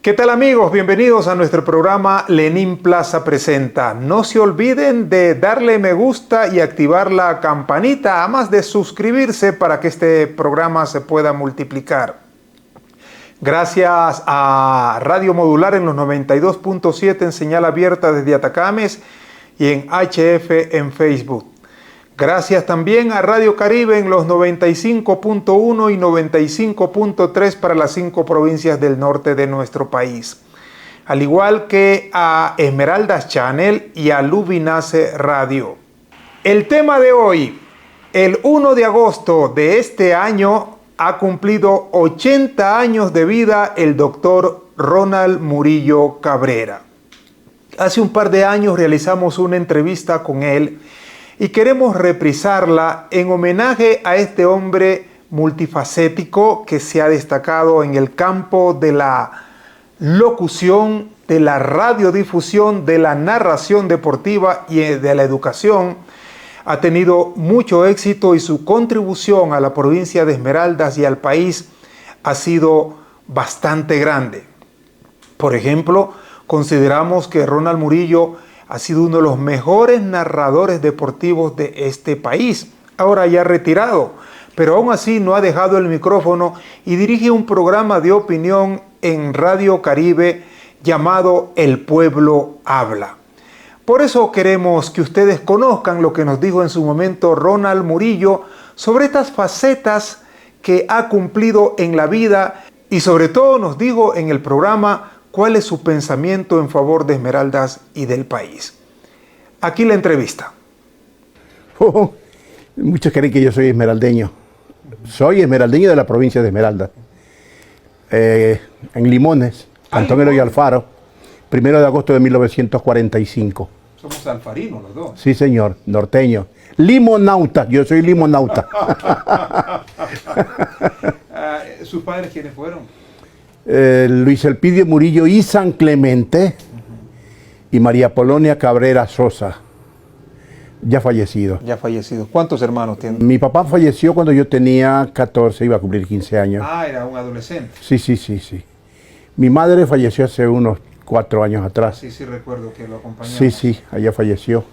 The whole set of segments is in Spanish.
¿Qué tal amigos? Bienvenidos a nuestro programa Lenin Plaza Presenta. No se olviden de darle me gusta y activar la campanita, además de suscribirse para que este programa se pueda multiplicar. Gracias a Radio Modular en los 92.7 en señal abierta desde Atacames y en HF en Facebook. Gracias también a Radio Caribe en los 95.1 y 95.3 para las 5 provincias del norte de nuestro país. Al igual que a Esmeraldas Channel y a Lubinace Radio. El tema de hoy, el 1 de agosto de este año, ha cumplido 80 años de vida el doctor Ronald Murillo Cabrera. Hace un par de años realizamos una entrevista con él y queremos reprisarla en homenaje a este hombre multifacético que se ha destacado en el campo de la locución, de la radiodifusión, de la narración deportiva y de la educación. Ha tenido mucho éxito y su contribución a la provincia de Esmeraldas y al país ha sido bastante grande. Por ejemplo, consideramos que Ronald Murillo ha sido uno de los mejores narradores deportivos de este país, ahora ya retirado, pero aún así no ha dejado el micrófono y dirige un programa de opinión en Radio Caribe llamado El Pueblo Habla. Por eso queremos que ustedes conozcan lo que nos dijo en su momento Ronald Murillo sobre estas facetas que ha cumplido en la vida y sobre todo nos dijo en el programa cuál es su pensamiento en favor de Esmeraldas y del país. Aquí la entrevista. Muchos creen que yo soy esmeraldeño. Soy esmeraldeño de la provincia de Esmeraldas. En Limones, Cantón Eloy Alfaro, 1 de agosto de 1945. Somos alfarinos los dos. Sí, señor, norteño. Limonauta, yo soy limonauta. ¿Sus padres quiénes fueron? Luis Elpidio Murillo y San Clemente y María Polonia Cabrera Sosa, ya fallecido. Ya fallecido. ¿Cuántos hermanos tienen? Mi papá falleció cuando yo tenía 14, iba a cumplir 15 años. Ah, era un adolescente. Sí. Mi madre falleció hace unos 4 años atrás. Sí, recuerdo que lo acompañamos. Sí, ella falleció.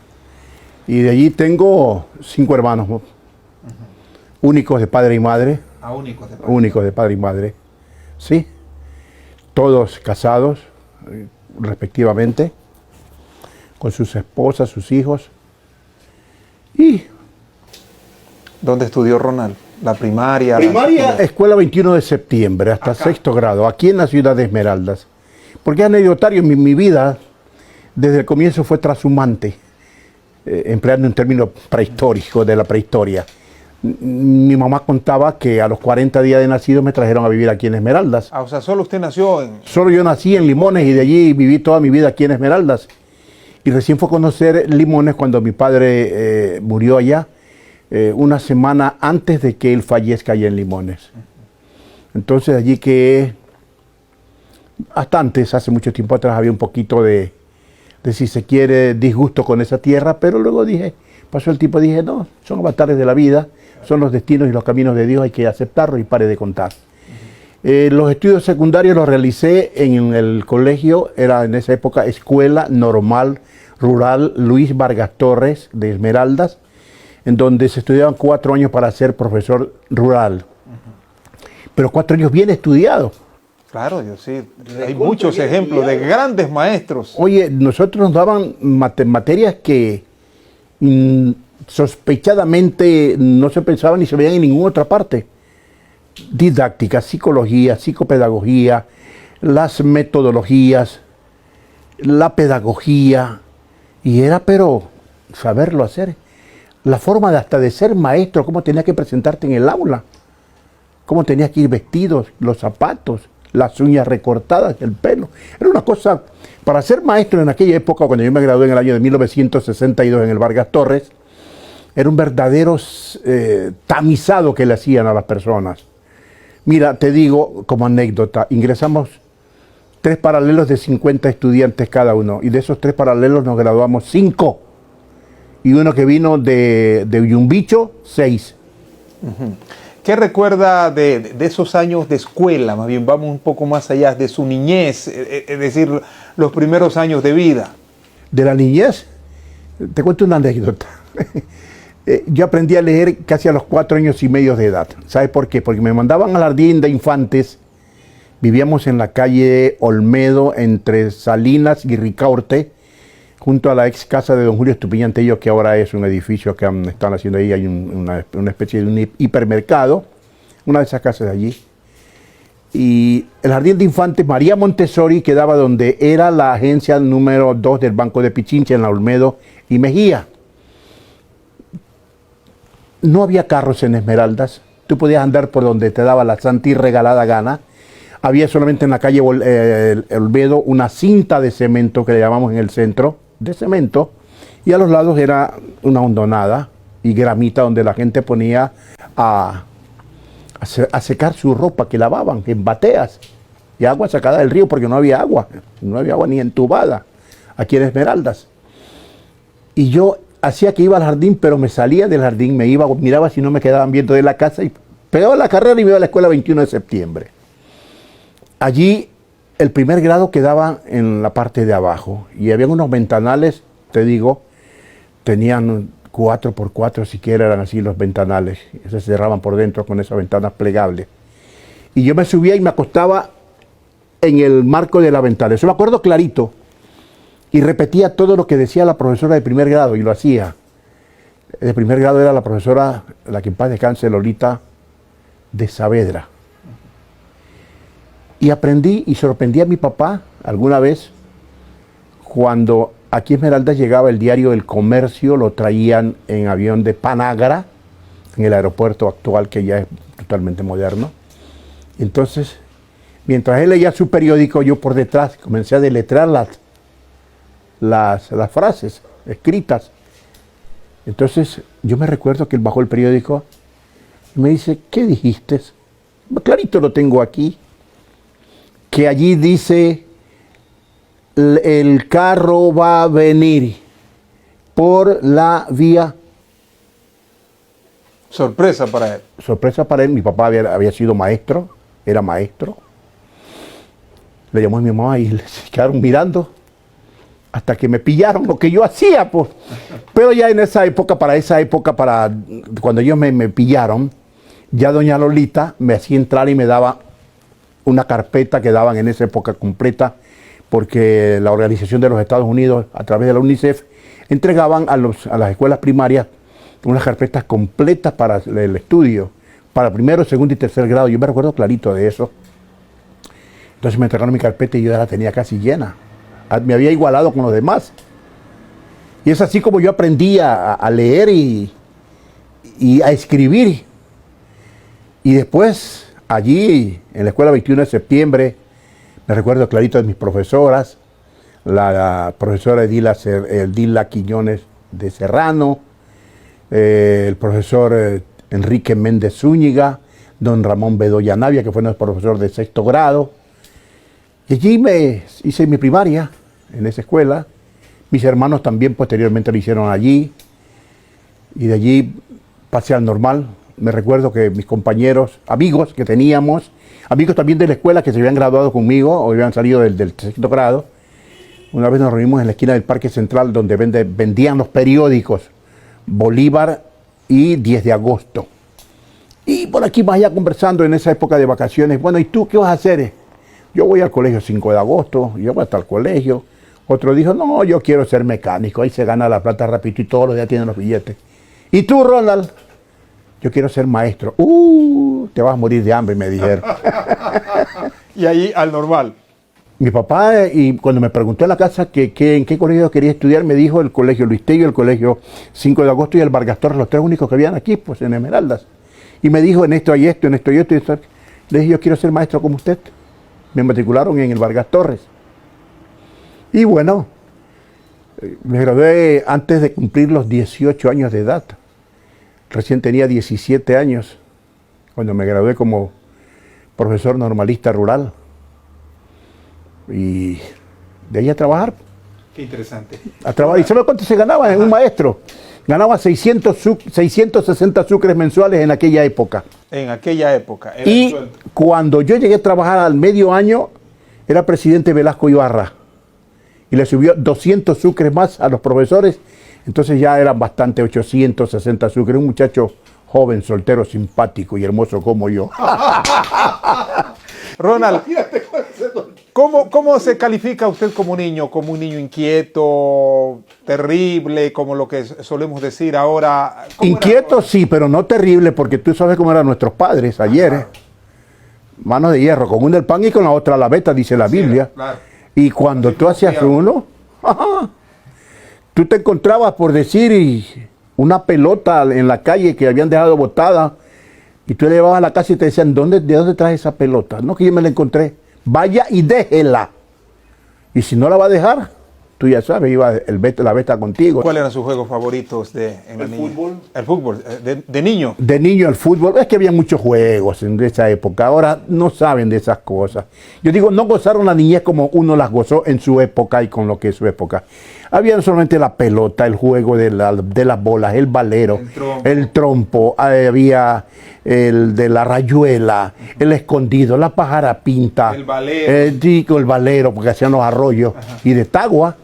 Y de allí tengo 5 hermanos, ¿no? Únicos de padre y madre. Ah, únicos de padre. Únicos de padre y madre. Sí. Todos casados, respectivamente, con sus esposas, sus hijos. ¿Y dónde estudió Ronald? ¿La primaria? Primaria, Escuela 21 de septiembre, hasta acá. 6º grado, aquí en la ciudad de Esmeraldas. Porque es anecdotario, mi vida desde el comienzo fue trashumante, empleando un término prehistórico de la prehistoria. Mi mamá contaba que a los 40 días de nacido me trajeron a vivir aquí en Esmeraldas. Ah, o sea, solo usted nació en... Solo yo nací en Limones y de allí viví toda mi vida aquí en Esmeraldas. Y recién fue a conocer Limones cuando mi padre murió allá, una semana antes de que él fallezca allá en Limones. Entonces allí que, hasta antes, hace mucho tiempo atrás, había un poquito de si se quiere, disgusto con esa tierra, pero luego pasó el tiempo, dije, no, son avatares de la vida, son los destinos y los caminos de Dios, hay que aceptarlo y pare de contar. Los estudios secundarios los realicé en el colegio, era en esa época Escuela Normal Rural Luis Vargas Torres de Esmeraldas, en donde se estudiaban 4 años para ser profesor rural. Pero 4 años bien estudiados. Claro, yo sí, hay muchos ejemplos de grandes maestros. Oye, nosotros nos daban materias que sospechadamente no se pensaban ni se veían en ninguna otra parte. Didáctica, psicología, psicopedagogía, las metodologías, la pedagogía, y era pero saberlo hacer. La forma de ser maestro, cómo tenías que presentarte en el aula, cómo tenías que ir vestidos, los zapatos, las uñas recortadas, el pelo. Era una cosa, para ser maestro en aquella época, cuando yo me gradué en el año de 1962 en el Vargas Torres, era un verdadero tamizado que le hacían a las personas. Mira, te digo como anécdota, ingresamos 3 paralelos de 50 estudiantes cada uno, y de esos 3 paralelos nos graduamos 5, y uno que vino de Uyumbicho, 6. ¿Qué recuerda de esos años de escuela? Más bien, vamos un poco más allá, de su niñez, es decir, los primeros años de vida. De la niñez, te cuento una anécdota. Yo aprendí a leer casi a los 4 años y medio de edad. ¿Sabe por qué? Porque me mandaban al jardín de infantes. Vivíamos en la calle Olmedo, entre Salinas y Ricaurte, junto a la ex casa de don Julio Estupiñán Tello, que ahora es un edificio que están haciendo ahí. Hay una especie de un hipermercado, una de esas casas de allí. Y el jardín de infantes María Montessori quedaba donde era la agencia número 2 del Banco de Pichincha, en la Olmedo y Mejía. No había carros en Esmeraldas, tú podías andar por donde te daba la santa y regalada gana. Había solamente en la calle Olmedo una cinta de cemento que le llamamos en el centro, de cemento, y a los lados era una hondonada y gramita donde la gente ponía a secar su ropa que lavaban en bateas y agua sacada del río, porque no había agua ni entubada aquí en Esmeraldas. Y yo hacía que iba al jardín, pero me salía del jardín, me iba, miraba si no me quedaban viendo de la casa y pegaba la carrera y me iba a la escuela 21 de septiembre. Allí el primer grado quedaba en la parte de abajo y había unos ventanales, te digo, tenían 4x4 siquiera, eran así los ventanales, se cerraban por dentro con esas ventanas plegables. Y yo me subía y me acostaba en el marco de la ventana, eso me acuerdo clarito. Y repetía todo lo que decía la profesora de primer grado, y lo hacía. De primer grado era la profesora, la que en paz descanse, Lolita de Saavedra. Y aprendí y sorprendí a mi papá alguna vez cuando aquí a Esmeraldas llegaba el diario El Comercio, lo traían en avión de Panagra, en el aeropuerto actual que ya es totalmente moderno. Entonces, mientras él leía su periódico, yo por detrás comencé a deletrear las frases escritas. Entonces yo me recuerdo que él bajó el periódico y me dice, ¿qué dijiste? Clarito lo tengo aquí, que allí dice, el carro va a venir por la vía. Sorpresa para él. Sorpresa para él, mi papá había sido maestro, era maestro. Le llamó a mi mamá y se quedaron mirando hasta que me pillaron lo que yo hacía, pues. Pero ya en esa época, para cuando ellos me pillaron, ya doña Lolita me hacía entrar y me daba una carpeta que daban en esa época completa, porque la Organización de los Estados Unidos, a través de la UNICEF, entregaban a las escuelas primarias unas carpetas completas para el estudio, para primero, segundo y tercer grado. Yo me recuerdo clarito de eso. Entonces me entregaron mi carpeta y yo ya la tenía casi llena. Me había igualado con los demás. Y es así como yo aprendí a leer y a escribir. Y después, allí, en la escuela 21 de septiembre, me recuerdo clarito de mis profesoras, la profesora Edila Quiñones de Serrano, el profesor Enrique Méndez Zúñiga, don Ramón Bedoya Navia, que fue nuestro profesor de 6º grado. Y allí me hice mi primaria, en esa escuela. Mis hermanos también posteriormente lo hicieron allí. Y de allí pasé al normal. Me recuerdo que mis compañeros, amigos que teníamos, amigos también de la escuela que se habían graduado conmigo o habían salido del 6º grado, una vez nos reunimos en la esquina del Parque Central donde vendían los periódicos Bolívar y 10 de agosto. Y por aquí más allá conversando en esa época de vacaciones, bueno, ¿y tú qué vas a hacer? Yo voy al colegio 5 de agosto, yo voy hasta el colegio. Otro dijo, no, yo quiero ser mecánico, ahí se gana la plata rapidito y todos los días tienen los billetes. ¿Y tú, Ronald? Yo quiero ser maestro. Te vas a morir de hambre, me dijeron. Y ahí al normal. Mi papá, y cuando me preguntó en la casa en qué colegio quería estudiar, me dijo el colegio Luis Tello, el colegio 5 de agosto y el Vargas Torres, los 3 únicos que habían aquí, pues en Esmeraldas. Y me dijo, en esto hay esto, en esto y esto. Le dije, yo quiero ser maestro como usted. Me matricularon en el Vargas Torres. Y bueno, me gradué antes de cumplir los 18 años de edad. Recién tenía 17 años cuando me gradué como profesor normalista rural. Y de ahí a trabajar. Qué interesante. A trabajar. ¿Y sabes cuánto se ganaba en un maestro? Ganaba 660 sucres mensuales en aquella época. En aquella época. Y cuando yo llegué a trabajar al medio año, era presidente Velasco Ibarra. Y le subió 200 sucres más a los profesores. Entonces ya eran bastante, 860 sucres. Un muchacho joven, soltero, simpático y hermoso como yo. Ronald, ¿cómo se califica usted como niño? ¿Como un niño inquieto, terrible, como lo que solemos decir ahora? Inquieto sí, pero no terrible, porque tú sabes cómo eran nuestros padres ayer. Manos de hierro, con una el pan y con la otra la beta, dice la Biblia. Claro. Y cuando tú hacías uno, tú te encontrabas, por decir, una pelota en la calle que habían dejado botada, y tú le llevabas a la casa y te decían, ¿de dónde traes esa pelota? No, que yo me la encontré. Vaya y déjela. Y si no la va a dejar, tú ya sabes, iba la beta contigo. ¿Cuáles eran sus juegos favoritos en el fútbol? El fútbol, de niño. De niño el fútbol. Es que había muchos juegos en esa época. Ahora no saben de esas cosas. Yo digo, no gozaron la niñez como uno las gozó en su época y con lo que es su época. Había solamente la pelota, el juego de las bolas, el valero, el trompo, había el de la rayuela, el escondido, la pájara pinta, el valero, el valero, porque hacían los arroyos, y de tagua.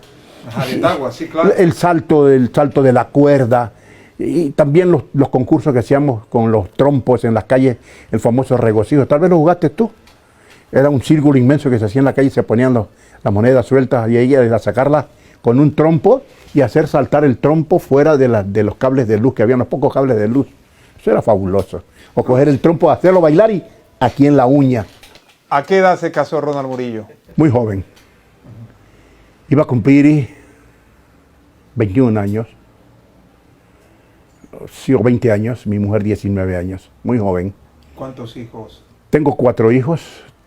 Ajá, de tagua, sí, claro. El salto de la cuerda, y también los concursos que hacíamos con los trompos en las calles, el famoso regocijo. Tal vez lo jugaste tú. Era un círculo inmenso que se hacía en la calle y se ponían las monedas sueltas y ahí a sacarlas con un trompo y hacer saltar el trompo fuera de los cables de luz, que había unos pocos cables de luz. Eso era fabuloso. O coger el trompo, hacerlo bailar y aquí en la uña. ¿A qué edad se casó Ronald Murillo? Muy joven. Iba a cumplir 21 años. Sí, o 20 años. Mi mujer 19 años. Muy joven. ¿Cuántos hijos? Tengo 4 hijos.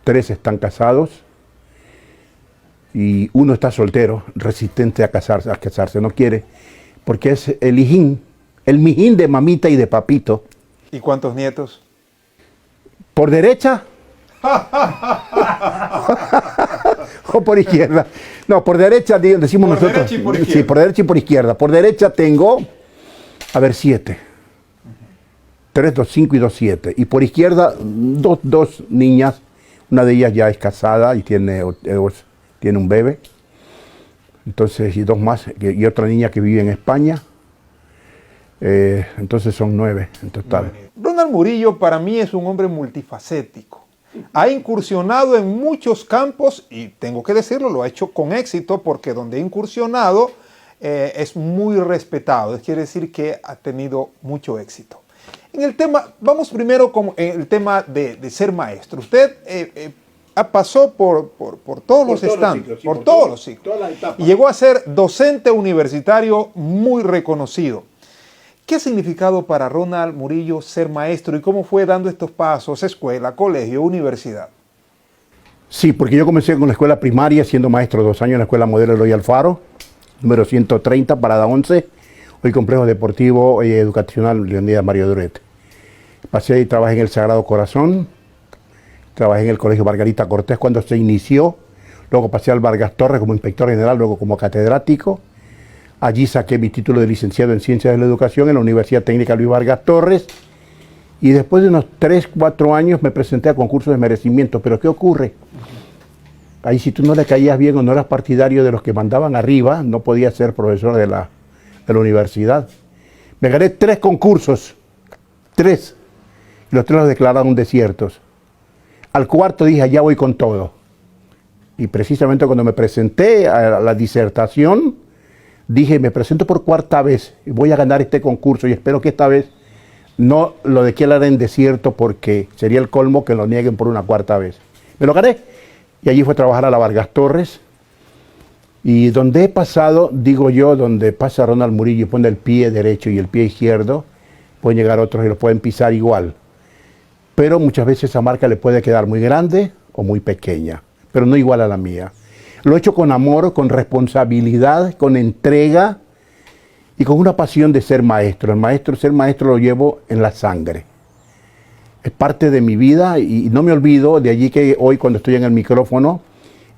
3 están casados. Y uno está soltero, resistente a casarse, no quiere, porque es el mijín de mamita y de papito. ¿Y cuántos nietos? ¿Por derecha? ¿O por izquierda? No, por derecha decimos nosotros. Por derecha y por izquierda. Sí, por derecha y por izquierda. Por derecha tengo, 7. 3, 2, 5 y 2, 7. Y por izquierda, dos niñas. Una de ellas ya es casada y tiene un bebé, entonces, y 2 más, y otra niña que vive en España, entonces son 9 en total. Ronald Murillo para mí es un hombre multifacético. Ha incursionado en muchos campos y tengo que decirlo, lo ha hecho con éxito porque donde ha incursionado es muy respetado, quiere decir que ha tenido mucho éxito. En el tema, vamos primero con el tema de ser maestro. Usted pasó por todos los estandos, por todos los ciclos, y llegó a ser docente universitario muy reconocido. ¿Qué ha significado para Ronald Murillo ser maestro y cómo fue dando estos pasos, escuela, colegio, universidad? Sí, porque yo comencé con la escuela primaria siendo maestro 2 años en la Escuela Modelo Eloy Alfaro, número 130, parada 11, hoy Complejo Deportivo y Educacional Leonidas Mario Duret. Pasé y trabajé en el Sagrado Corazón, trabajé en el Colegio Margarita Cortés cuando se inició, luego pasé al Vargas Torres como inspector general, luego como catedrático. Allí saqué mi título de licenciado en Ciencias de la Educación en la Universidad Técnica Luis Vargas Torres. Y después de unos 3, 4 años me presenté a concursos de merecimiento. Pero ¿qué ocurre? Ahí si tú no le caías bien o no eras partidario de los que mandaban arriba, no podías ser profesor de la universidad. Me gané 3 concursos, 3. Y los 3 los declararon desiertos. Al cuarto dije, allá voy con todo. Y precisamente cuando me presenté a la disertación, dije, me presento por 4ª vez y voy a ganar este concurso y espero que esta vez no lo declaren en desierto porque sería el colmo que lo nieguen por una 4ª vez. Me lo gané y allí fue a trabajar a la Vargas Torres y donde he pasado, digo yo, donde pasa Ronald Murillo y pone el pie derecho y el pie izquierdo, pueden llegar otros y los pueden pisar igual. Pero muchas veces esa marca le puede quedar muy grande o muy pequeña, pero no igual a la mía. Lo he hecho con amor, con responsabilidad, con entrega y con una pasión de ser maestro. Ser maestro lo llevo en la sangre. Es parte de mi vida y no me olvido de allí que hoy cuando estoy en el micrófono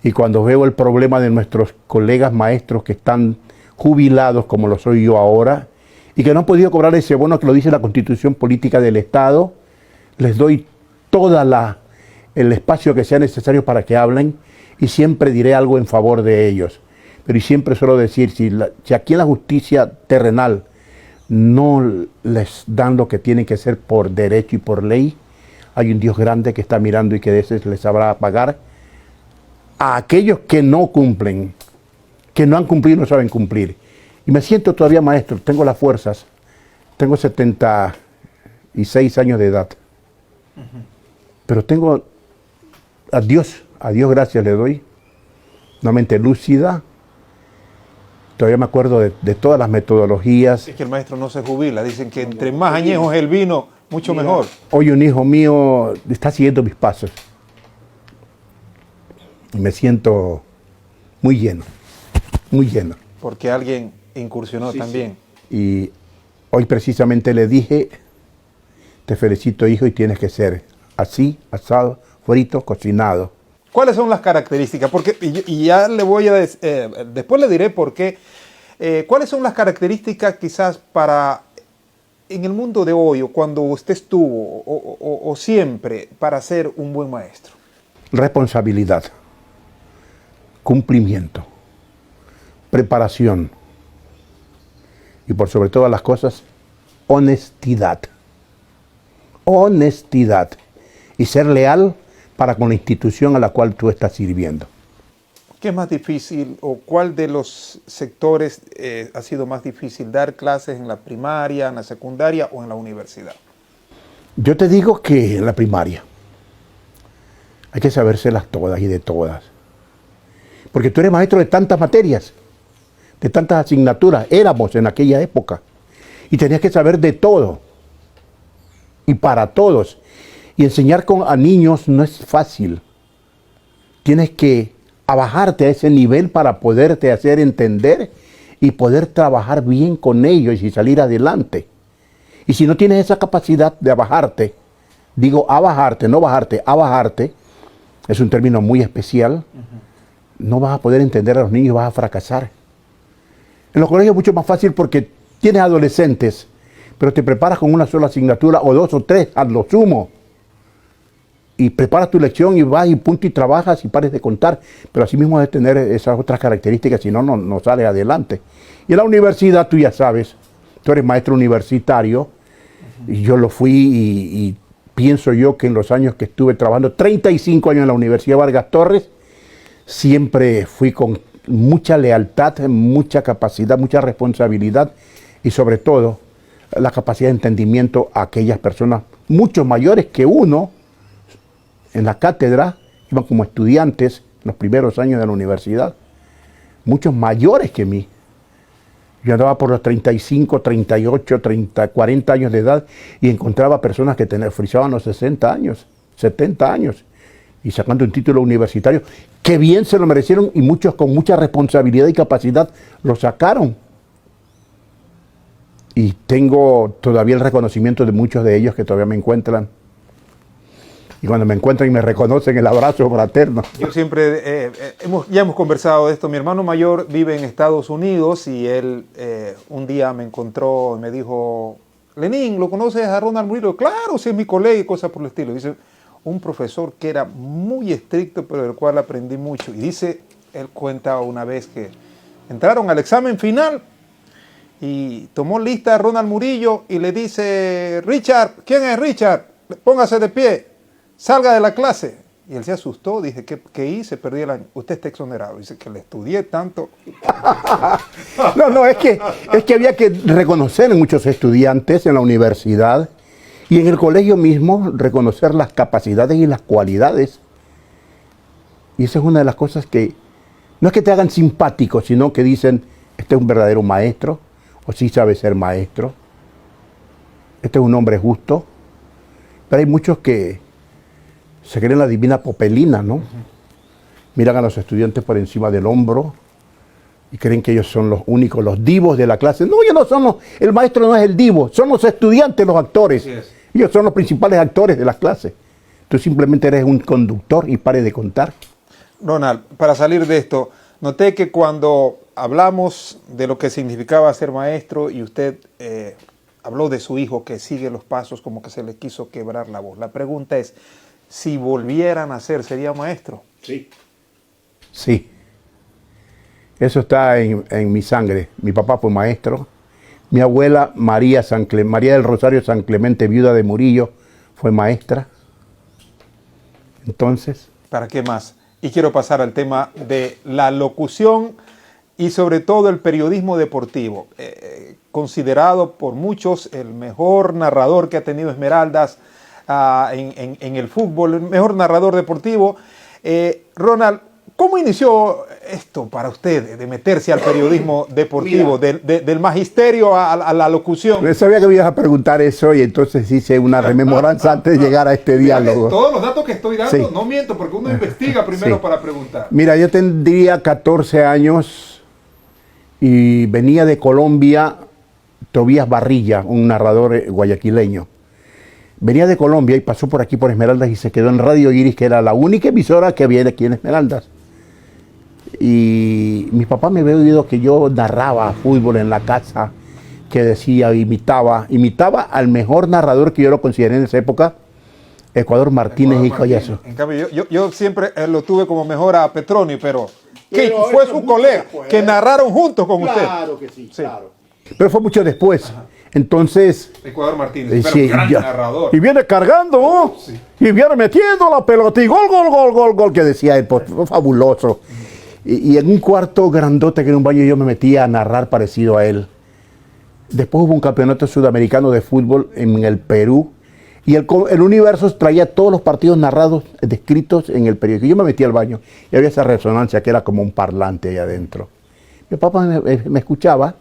y cuando veo el problema de nuestros colegas maestros que están jubilados como lo soy yo ahora y que no han podido cobrar ese bono que lo dice la Constitución Política del Estado, les doy el espacio que sea necesario para que hablen y siempre diré algo en favor de ellos. Pero y siempre suelo decir, si aquí en la justicia terrenal no les dan lo que tienen que hacer por derecho y por ley, hay un Dios grande que está mirando y que de ese les sabrá pagar a aquellos que no cumplen, que no han cumplido y no saben cumplir. Y me siento todavía maestro, tengo las fuerzas, tengo 76 años de edad, pero tengo a Dios gracias le doy, una mente lúcida. Todavía me acuerdo de todas las metodologías. Es que el maestro no se jubila, dicen que entre más añejos el vino, mucho mejor. Hoy un hijo mío está siguiendo mis pasos y me siento muy lleno, muy lleno. Porque alguien incursionó también. Sí. Y hoy precisamente le dije, te felicito hijo y tienes que ser así, asado, frito, cocinado. ¿Cuáles son las características? Porque, y ya le voy a después le diré por qué. ¿Cuáles son las características quizás para, en el mundo de hoy, o cuando usted estuvo, o siempre, para ser un buen maestro? Responsabilidad, cumplimiento, preparación y por sobre todas las cosas, honestidad. Honestidad y ser leal para con la institución a la cual tú estás sirviendo. ¿Qué es más difícil o cuál de los sectores ha sido más difícil dar clases en la primaria, en la secundaria o en la universidad? Yo te digo que en la primaria hay que sabérselas todas y de todas. Porque tú eres maestro de tantas materias, de tantas asignaturas, éramos en aquella época. Y tenías que saber de todo y para todos. Y enseñar a niños no es fácil. Tienes que bajarte a ese nivel para poderte hacer entender y poder trabajar bien con ellos y salir adelante. Y si no tienes esa capacidad de bajarte, digo bajarte, no bajarte, bajarte, es un término muy especial, no vas a poder entender a los niños, vas a fracasar. En los colegios es mucho más fácil porque tienes adolescentes, pero te preparas con una sola asignatura o dos o tres a lo sumo. Y preparas tu lección y vas y punto y trabajas y pares de contar. Pero así mismo debes tener esas otras características, si no, no sales adelante. Y en la universidad tú ya sabes, tú eres maestro universitario, y yo lo fui y pienso yo que en los años que estuve trabajando, 35 años en la Universidad Vargas Torres, siempre fui con mucha lealtad, mucha capacidad, mucha responsabilidad y sobre todo la capacidad de entendimiento a aquellas personas mucho mayores que uno. En la cátedra iban como estudiantes en los primeros años de la universidad, muchos mayores que mí. Yo andaba por los 35, 38, 30, 40 años de edad y encontraba personas que frisaban los 60 años, 70 años y sacando un título universitario, que bien se lo merecieron y muchos con mucha responsabilidad y capacidad lo sacaron. Y tengo todavía el reconocimiento de muchos de ellos que todavía me encuentran. Y cuando me encuentran y me reconocen, el abrazo fraterno. Yo siempre, ya hemos conversado de esto, mi hermano mayor vive en Estados Unidos y él un día me encontró y me dijo, Lenín, ¿lo conoces a Ronald Murillo? Claro, sí es mi colega y cosas por el estilo. Dice, un profesor que era muy estricto, pero del cual aprendí mucho. Y dice, él cuenta una vez que entraron al examen final y tomó lista a Ronald Murillo y le dice, Richard, ¿quién es Richard? Póngase de pie. Salga de la clase. Y él se asustó, dije, ¿qué hice? Perdí el año. Usted está exonerado. Dice que le estudié tanto. No, es que había que reconocer a muchos estudiantes en la universidad y en el colegio mismo, reconocer las capacidades y las cualidades. Y esa es una de las cosas que, no es que te hagan simpático, sino que dicen, este es un verdadero maestro, o sí sabe ser maestro, este es un hombre justo. Pero hay muchos que se creen la divina popelina, ¿no? Miran a los estudiantes por encima del hombro y creen que ellos son los únicos, los divos de la clase. No, ellos no son el maestro no es el divo, son los estudiantes los actores. Ellos son los principales actores de la clase. Tú simplemente eres un conductor y pare de contar. Ronald, para salir de esto, noté que cuando hablamos de lo que significaba ser maestro y usted habló de su hijo que sigue los pasos, como que se le quiso quebrar la voz. La pregunta es, si volvieran a ser, ¿sería maestro? Sí. Sí. Eso está en mi sangre. Mi papá fue maestro. Mi abuela María del Rosario San Clemente, viuda de Murillo, fue maestra. Entonces... ¿Para qué más? Y quiero pasar al tema de la locución y sobre todo el periodismo deportivo. Considerado por muchos el mejor narrador que ha tenido Esmeraldas en el fútbol, el mejor narrador deportivo. Ronald, ¿cómo inició esto para usted de meterse al periodismo deportivo, del magisterio a la locución? Yo sabía que me ibas a preguntar eso y entonces hice una rememoranza antes de llegar a este diálogo. Todos los datos que estoy dando, no miento, porque uno investiga primero para preguntar. Mira, yo tendría 14 años y venía de Colombia Tobías Barrilla, un narrador guayaquileño. Venía de Colombia y pasó por aquí por Esmeraldas y se quedó en Radio Iris, que era la única emisora que había aquí en Esmeraldas. Y mi papá me había oído que yo narraba fútbol en la casa, que decía, imitaba al mejor narrador que yo lo consideré en esa época, Ecuador Martínez y Collazo. En cambio, yo siempre lo tuve como mejor a Petronio, pero fue su colega, que narraron juntos con usted. Claro que sí, claro. Pero fue mucho después. Ajá. Entonces... Ecuador Martínez, gran narrador. Y viene cargando, ¿no? Sí. Y viene metiendo la pelota y gol, que decía él, pues, fue fabuloso. Y en un cuarto grandote que en un baño yo me metía a narrar parecido a él. Después hubo un campeonato sudamericano de fútbol en el Perú y el Universo traía todos los partidos narrados, descritos en el periódico. Yo me metí al baño y había esa resonancia que era como un parlante ahí adentro. Mi papá me escuchaba.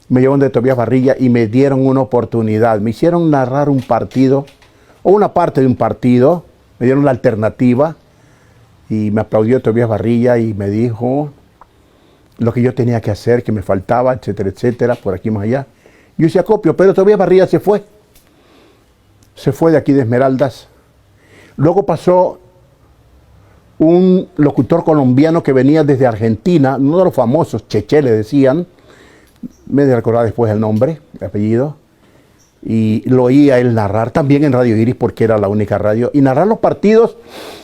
Me llevaron de Tobías Barrilla y me dieron una oportunidad. Me hicieron narrar un partido, o una parte de un partido, me dieron la alternativa y me aplaudió Tobías Barrilla y me dijo lo que yo tenía que hacer, que me faltaba, etcétera, etcétera, por aquí más allá. Yo hice acopio, pero Tobías Barrilla se fue. Se fue de aquí de Esmeraldas. Luego pasó un locutor colombiano que venía desde Argentina, uno de los famosos, Cheche le decían, me de recordar después el nombre, el apellido, y lo oía él narrar también en Radio Iris porque era la única radio, y narrar los partidos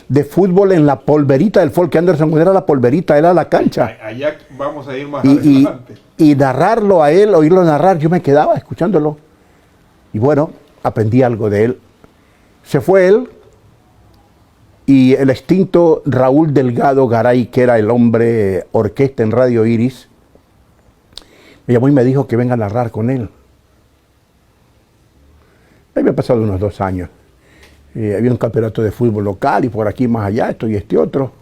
de fútbol en la polverita del Folk Anderson, era la polverita, era la cancha. Allá vamos a ir más adelante. Y narrarlo a él, oírlo narrar, yo me quedaba escuchándolo. Y bueno, aprendí algo de él. Se fue él, y el extinto Raúl Delgado Garay, que era el hombre orquesta en Radio Iris, me llamó y me dijo que venga a narrar con él. Ahí me ha pasado unos 2 años. Había un campeonato de fútbol local y por aquí más allá, esto y este otro.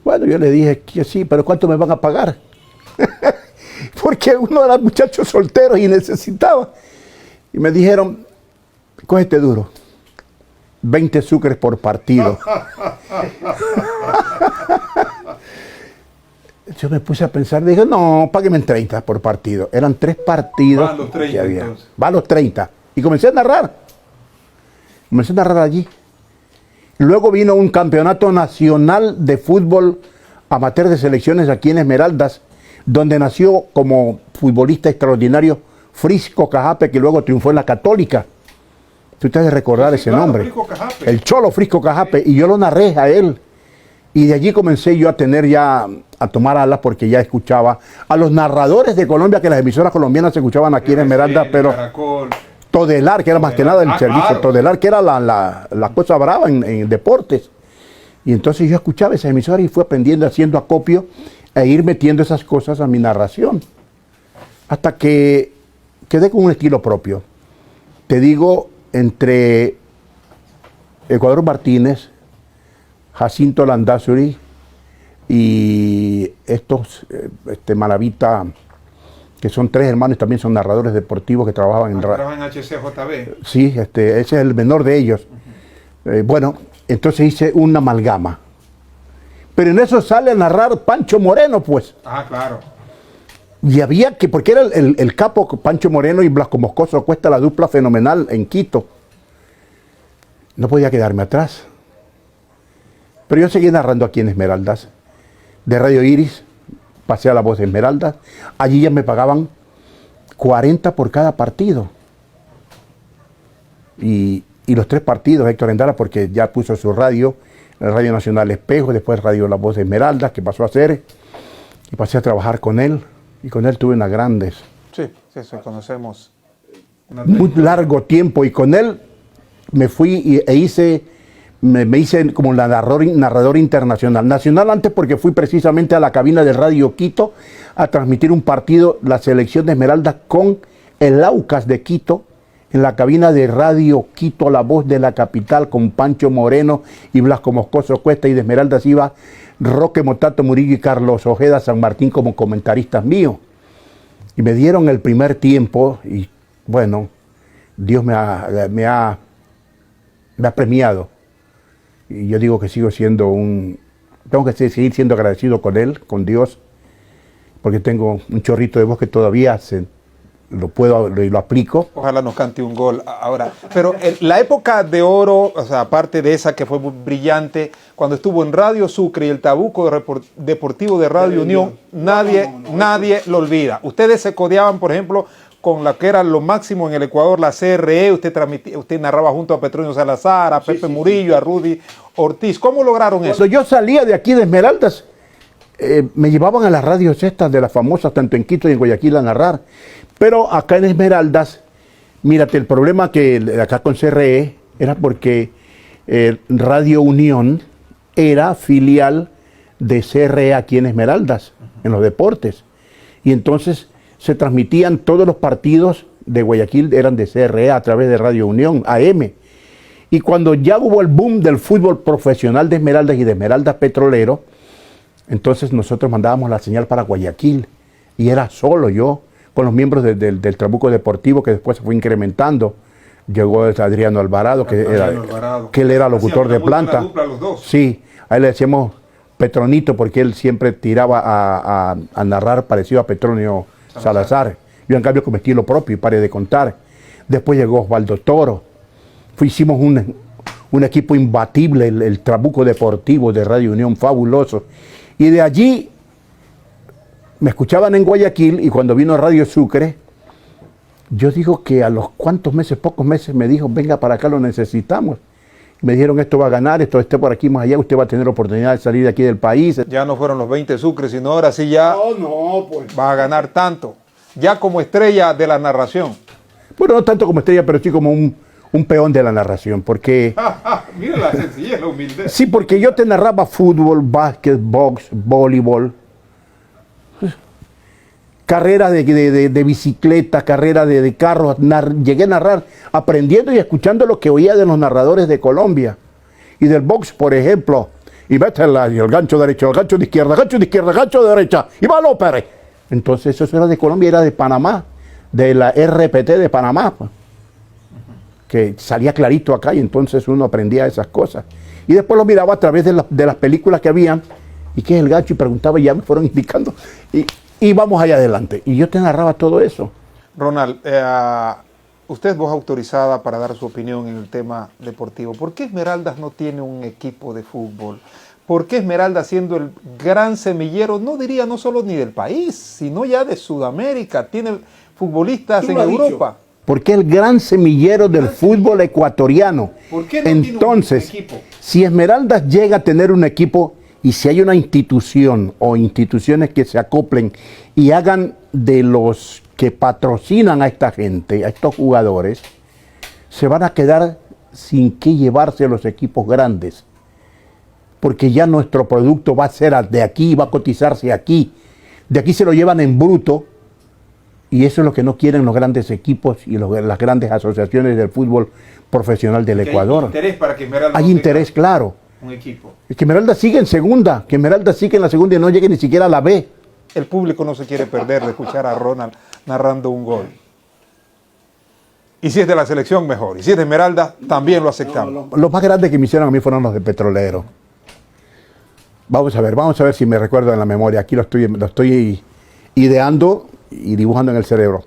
Bueno, yo le dije que sí, pero ¿cuánto me van a pagar? Porque uno era muchacho soltero y necesitaba. Y me dijeron, cógete duro, 20 sucres por partido. Yo me puse a pensar, dije, no, páguenme en 30 por partido. Eran 3 partidos. Van los 30 entonces. Van los 30. Y comencé a narrar. Comencé a narrar allí. Luego vino un campeonato nacional de fútbol amateur de selecciones aquí en Esmeraldas, donde nació como futbolista extraordinario Frisco Cajape, que luego triunfó en la Católica. Tú te has de recordar ese nombre. El Cholo Frisco Cajape. Y yo lo narré a él. Y de allí comencé yo a tomar alas porque ya escuchaba a los narradores de Colombia, que las emisoras colombianas se escuchaban aquí en Esmeralda, pero Caracol, Todelar, que era más que nada el servicio, claro. Todelar, que era la cosa brava en deportes. Y entonces yo escuchaba esas emisoras y fui aprendiendo, haciendo acopio e ir metiendo esas cosas a mi narración. Hasta que quedé con un estilo propio. Te digo, entre Ecuador Martínez, Jacinto Landazuri y estos Malavita, que son 3 hermanos, también son narradores deportivos que trabajan trabajan en HCJB. Sí, ese es el menor de ellos. Bueno, entonces hice una amalgama. Pero en eso sale a narrar Pancho Moreno, pues. Ah, claro. Y había que, porque era el capo Pancho Moreno y Blasco Moscoso Cuesta, la dupla fenomenal en Quito. No podía quedarme atrás. Pero yo seguí narrando aquí en Esmeraldas, de Radio Iris, pasé a La Voz de Esmeraldas. Allí ya me pagaban 40 por cada partido. Y los 3 partidos, Héctor Endara, porque ya puso su radio, el Radio Nacional Espejo, después Radio La Voz de Esmeraldas, que pasó a hacer, y pasé a trabajar con él, y con él tuve unas grandes. Sí, conocemos. Muy largo tiempo, y con él me fui me hice como narrador internacional. Nacional antes porque fui precisamente a la cabina de Radio Quito a transmitir un partido, la selección de Esmeraldas con el Aucas de Quito, en la cabina de Radio Quito, La Voz de la Capital, con Pancho Moreno y Blasco Moscoso Cuesta, y de Esmeraldas iba Roque Motato Murillo y Carlos Ojeda San Martín como comentaristas míos. Y me dieron el primer tiempo y bueno, Dios me ha premiado. Y yo digo que tengo que seguir siendo agradecido con él, con Dios, porque tengo un chorrito de voz que todavía lo aplico. Ojalá nos cante un gol ahora. Pero la época de oro, o sea, aparte de esa que fue muy brillante, cuando estuvo en Radio Sucre y el Tabuco Deportivo de Radio Unión, nadie lo olvida. Ustedes se codeaban, por ejemplo, con la que era lo máximo en el Ecuador, la CRE, usted narraba junto a Petronio Salazar, a Pepe Murillo, a Rudy Ortiz. ¿Cómo lograron eso? Cuando yo salía de aquí de Esmeraldas, me llevaban a las radios estas de las famosas, tanto en Quito y en Guayaquil, a narrar. Pero acá en Esmeraldas, mírate, el problema que acá con CRE era porque Radio Unión era filial de CRE aquí en Esmeraldas, en los deportes. Y entonces se transmitían todos los partidos de Guayaquil, eran de CRE a través de Radio Unión, AM. Y cuando ya hubo el boom del fútbol profesional de Esmeraldas y de Esmeraldas Petrolero, entonces nosotros mandábamos la señal para Guayaquil. Y era solo yo, con los miembros del Trabuco Deportivo, que después se fue incrementando. Llegó Adriano Alvarado, que él era locutor de planta. Dupla, los dos. Sí, a él le decíamos Petronito, porque él siempre tiraba a narrar parecido a Petronio Salazar. Yo en cambio con mi estilo propio, y pare de contar. Después llegó Osvaldo Toro. Hicimos un equipo imbatible, el Trabuco Deportivo de Radio Unión, fabuloso. Y de allí me escuchaban en Guayaquil, y cuando vino Radio Sucre, yo digo que a los pocos meses me dijo, venga para acá, lo necesitamos. Me dijeron, esto va a ganar, esto esté por aquí más allá, usted va a tener oportunidad de salir de aquí del país. Ya no fueron los 20 Sucres, sino ahora sí ya pues va a ganar tanto. Ya como estrella de la narración. Bueno, no tanto como estrella, pero sí como un peón de la narración, porque... Mira la sencillez, la humildad. Sí, porque yo te narraba fútbol, básquet, box, voleibol, carrera de bicicleta, carrera de carros. Llegué a narrar aprendiendo y escuchando lo que oía de los narradores de Colombia. Y del box, por ejemplo, y mete el gancho derecho, el gancho de izquierda, gancho de izquierda, gancho de derecha, y va López. Entonces eso era de Colombia, era de Panamá, de la RPT de Panamá, pues, que salía clarito acá, y entonces uno aprendía esas cosas. Y después lo miraba a través de las películas que habían, y qué es el gancho, y preguntaba, y ya me fueron indicando, y vamos allá adelante. Y yo te narraba todo eso. Ronald, usted es voz autorizada para dar su opinión en el tema deportivo. ¿Por qué Esmeraldas no tiene un equipo de fútbol? ¿Por qué Esmeraldas, siendo el gran semillero, no diría no solo ni del país, sino ya de Sudamérica, tiene futbolistas en Europa? Porque el gran semillero del fútbol ecuatoriano. ¿Por qué no entonces, tiene un equipo? Si Esmeraldas llega a tener un equipo, y si hay una institución o instituciones que se acoplen y hagan de los que patrocinan a esta gente, a estos jugadores, se van a quedar sin qué llevarse los equipos grandes. Porque ya nuestro producto va a ser de aquí, va a cotizarse aquí. De aquí se lo llevan en bruto, y eso es lo que no quieren los grandes equipos y las grandes asociaciones del fútbol profesional del Ecuador. Hay interés para que Esmeraldas hay interés, claro. Un equipo. Es que Esmeraldas sigue en segunda, que Esmeraldas sigue en la segunda y no llegue ni siquiera a la B. El público no se quiere perder de escuchar a Ronald narrando un gol. Y si es de la selección, mejor. Y si es de Esmeraldas, también lo aceptamos. Los más grandes que me hicieron a mí fueron los de Petrolero. Vamos a ver si me recuerdo en la memoria. Aquí lo estoy ideando y dibujando en el cerebro.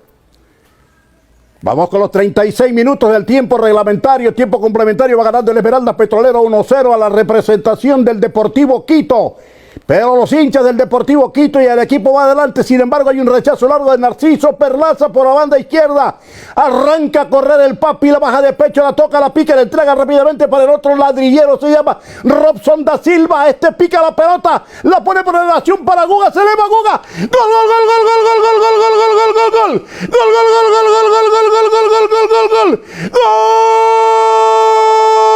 Vamos con los 36 minutos del tiempo reglamentario. Tiempo complementario, va ganando el Esmeraldas Petrolero 1-0 a la representación del Deportivo Quito. Pero los hinchas del Deportivo Quito y el equipo va adelante. Sin embargo, hay un rechazo largo de Narciso Perlaza por la banda izquierda. Arranca a correr el Papi, la baja de pecho, la toca, la pica, la entrega rápidamente para el otro ladrillero. Se llama Robson da Silva. Este pica la pelota, la pone por relación para Guga. Se eleva Guga. Gol, gol, gol, gol, gol, gol, gol, gol, gol, gol, gol, gol, gol. Gol, gol, gol, gol, gol, gol, gol, gol, gol, gol, gol, gol.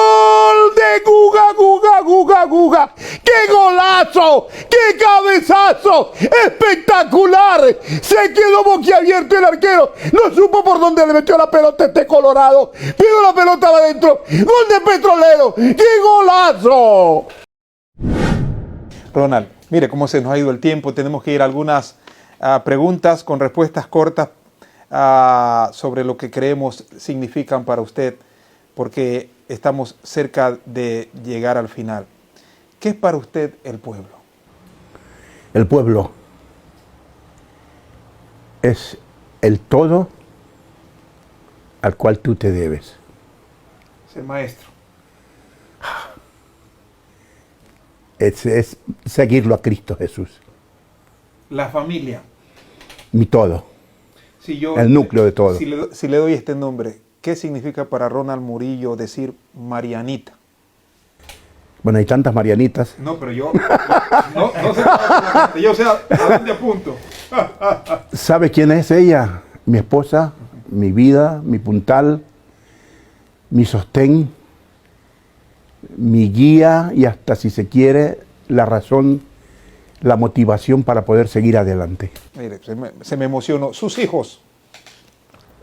Gol de Guga, Guga, Guga, Guga. ¡Qué golazo! ¡Qué cabezazo! ¡Espectacular! Se quedó boquiabierto el arquero. No supo por dónde le metió la pelota este Colorado. Pero la pelota va adentro. ¡Gol de Petrolero! ¡Qué golazo! Ronald, mire cómo se nos ha ido el tiempo. Tenemos que ir a algunas preguntas con respuestas cortas sobre lo que creemos significan para usted, porque estamos cerca de llegar al final. ¿Qué es para usted el pueblo? El pueblo es el todo al cual tú te debes. Ser maestro. Es seguirlo a Cristo Jesús. La familia. Mi todo. Si yo, el núcleo de todo. Si le doy este nombre, ¿qué significa para Ronald Murillo decir Marianita? Bueno, hay tantas Marianitas. No, pero yo no sé yo sé a dónde apunto. ¿Sabe quién es ella? Mi esposa, mi vida, mi puntal, mi sostén, mi guía y hasta, si se quiere, la razón, la motivación para poder seguir adelante. Mire, se me emocionó. Sus hijos.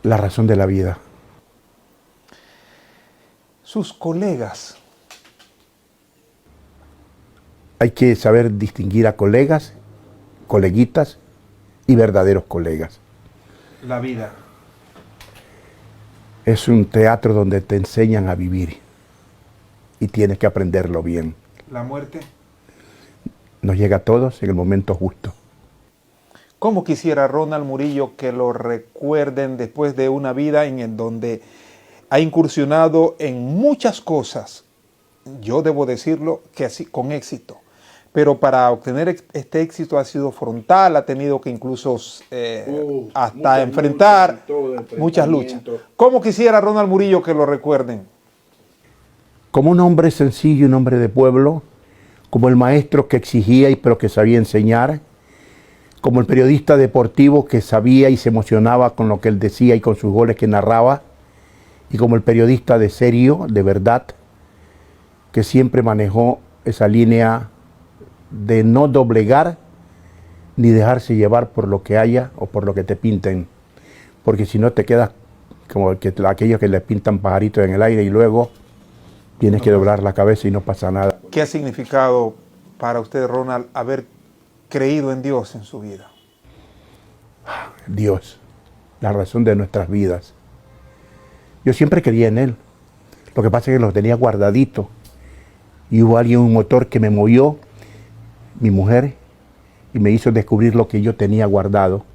La razón de la vida. Sus colegas. Hay que saber distinguir a colegas, coleguitas y verdaderos colegas. La vida. Es un teatro donde te enseñan a vivir y tienes que aprenderlo bien. La muerte. Nos llega a todos en el momento justo. ¿Cómo quisiera Ronald Murillo que lo recuerden después de una vida en donde ha incursionado en muchas cosas? Yo debo decirlo que así, con éxito. Pero para obtener este éxito ha sido frontal, ha tenido que incluso hasta enfrentar muchas luchas. ¿Cómo quisiera Ronald Murillo que lo recuerden? Como un hombre sencillo, un hombre de pueblo, como el maestro que exigía pero que sabía enseñar, como el periodista deportivo que sabía y se emocionaba con lo que él decía y con sus goles que narraba, y como el periodista de serio, de verdad, que siempre manejó esa línea de no doblegar ni dejarse llevar por lo que haya o por lo que te pinten, porque si no te quedas como aquellos que le pintan pajaritos en el aire y luego tienes que doblar la cabeza y no pasa nada. ¿Qué ha significado para usted, Ronald, haber creído en Dios en su vida? Dios, la razón de nuestras vidas. Yo siempre creía en Él, lo que pasa es que lo tenía guardadito y hubo alguien, un motor que me movió, mi mujer, y me hizo descubrir lo que yo tenía guardado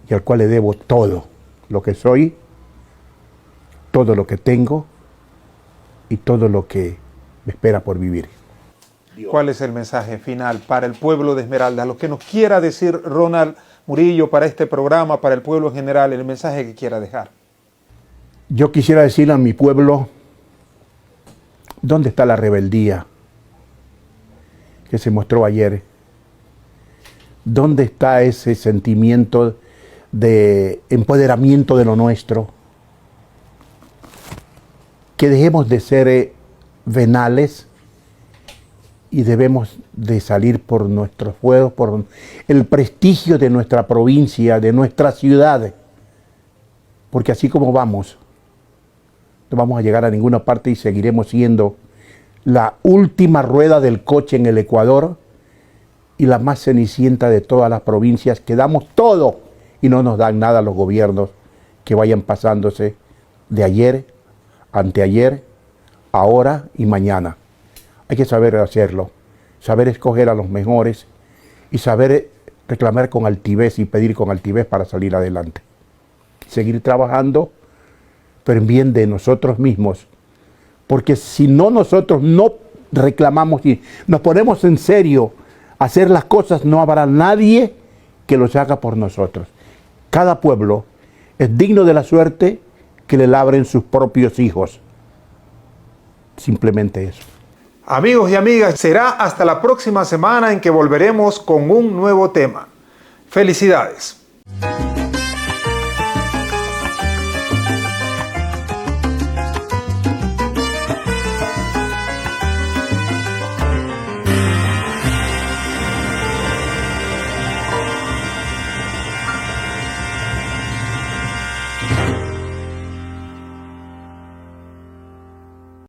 y al cual le debo todo lo que soy, todo lo que tengo y todo lo que me espera por vivir. ¿Cuál es el mensaje final para el pueblo de Esmeraldas? Lo que nos quiera decir Ronald Murillo para este programa, para el pueblo en general, el mensaje que quiera dejar. Yo quisiera decirle a mi pueblo, ¿dónde está la rebeldía que se mostró ayer? ¿Dónde está ese sentimiento de empoderamiento de lo nuestro? Que dejemos de ser venales y debemos de salir por nuestros fuegos, por el prestigio de nuestra provincia, de nuestra ciudad, porque así como vamos, no vamos a llegar a ninguna parte y seguiremos siendo la última rueda del coche en el Ecuador y la más cenicienta de todas las provincias, que damos todo y no nos dan nada los gobiernos que vayan pasándose de ayer, anteayer, ahora y mañana. Hay que saber hacerlo, saber escoger a los mejores y saber reclamar con altivez y pedir con altivez para salir adelante. Seguir trabajando, pero en bien de nosotros mismos. Porque si no, nosotros no reclamamos y nos ponemos en serio hacer las cosas, no habrá nadie que los haga por nosotros. Cada pueblo es digno de la suerte que le labren sus propios hijos. Simplemente eso. Amigos y amigas, será hasta la próxima semana en que volveremos con un nuevo tema. Felicidades.